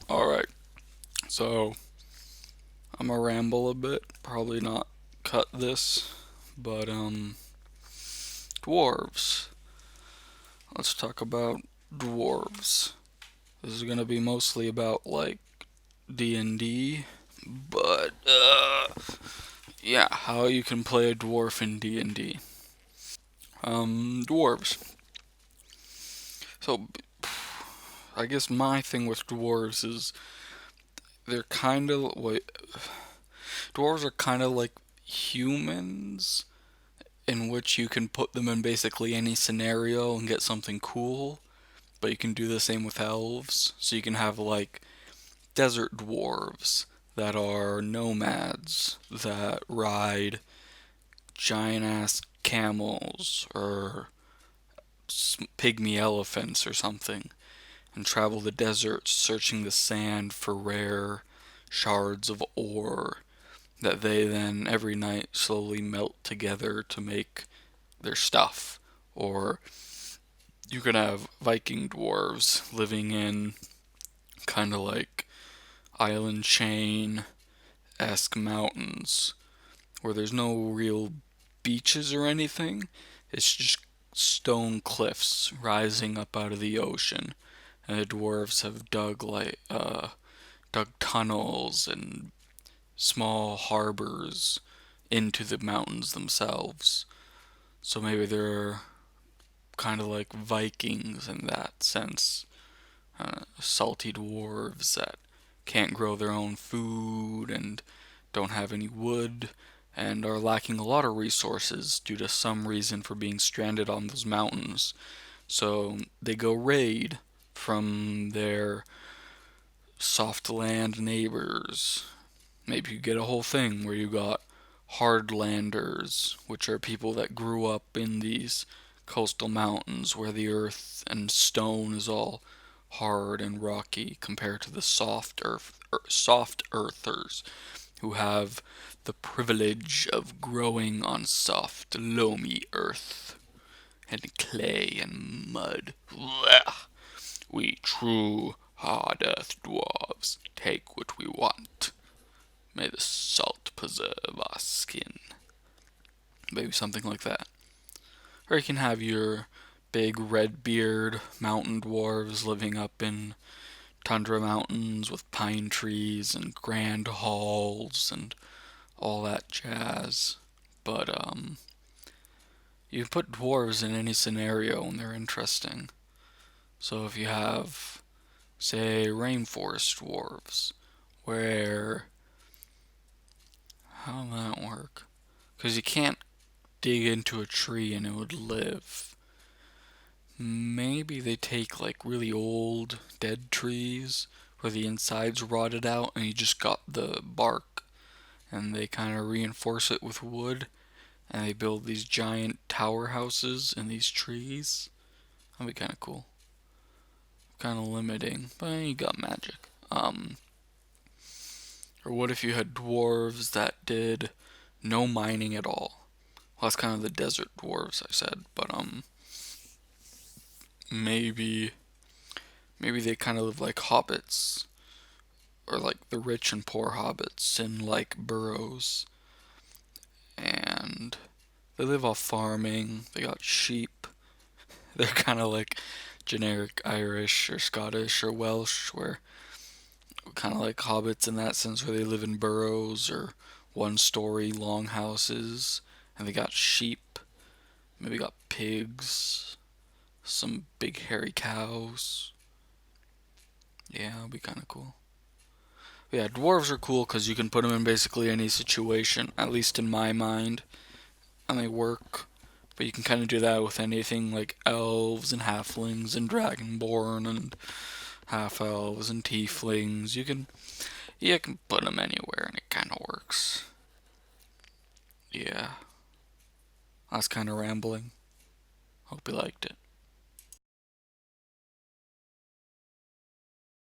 Alright, so I'm gonna ramble a bit, probably not cut this, but dwarves. Let's talk about dwarves. This is gonna be mostly about like D&D, but yeah, how you can play a dwarf in D&D. Dwarves. So I guess my thing with dwarves is they're kind of wait, dwarves are kind of like humans in which you can put them in basically any scenario and get something cool. But you can do the same with elves. So you can have like desert dwarves that are nomads that ride giant ass camels or pygmy elephants or something and travel the desert searching the sand for rare shards of ore that they then every night slowly melt together to make their stuff. Or you could have Viking dwarves living in kind of like island chain esque mountains where there's no real beaches or anything. It's just stone cliffs rising up out of the ocean, and the dwarves have dug tunnels and small harbors into the mountains themselves. So maybe they're kind of like Vikings in that sense. Salty dwarves that can't grow their own food and don't have any wood and are lacking a lot of resources due to some reason for being stranded on those mountains. So they go raid from their soft land neighbors. Maybe you get a whole thing where you got hardlanders, which are people that grew up in these coastal mountains where the earth and stone is all hard and rocky compared to the soft earthers who have the privilege of growing on soft loamy earth and clay and mud. We true hard earth dwarves take what we want. May the salt preserve our skin. Maybe something like that. Or you can have your big red beard mountain dwarves living up in tundra mountains with pine trees and grand halls and all that jazz. But you put dwarves in any scenario and they're interesting. So if you have, say, rainforest dwarves, where how does that work? Because you can't dig into a tree and it would live. Maybe they take like really old dead trees where the insides rotted out and you just got the bark and they kind of reinforce it with wood and they build these giant tower houses in these trees. That'd be kind of cool. Kind of limiting, but you got magic. Or what if you had dwarves that did no mining at all? Well, that's kind of the desert dwarves I said, but maybe maybe they kind of live like hobbits or like the rich and poor hobbits in like burrows and they live off farming. They got sheep. They're kind of like generic Irish or Scottish or Welsh, where kind of like hobbits in that sense, where they live in burrows or one-story long houses, and they got sheep. Maybe got pigs, some big hairy cows. Yeah, it'll be kind of cool. But yeah, dwarves are cool because you can put them in basically any situation, at least in my mind, and they work. But you can kind of do that with anything like elves and halflings and dragonborn and half elves and tieflings. You can put them anywhere and it kind of works. Yeah, I was kind of rambling. Hope you liked it.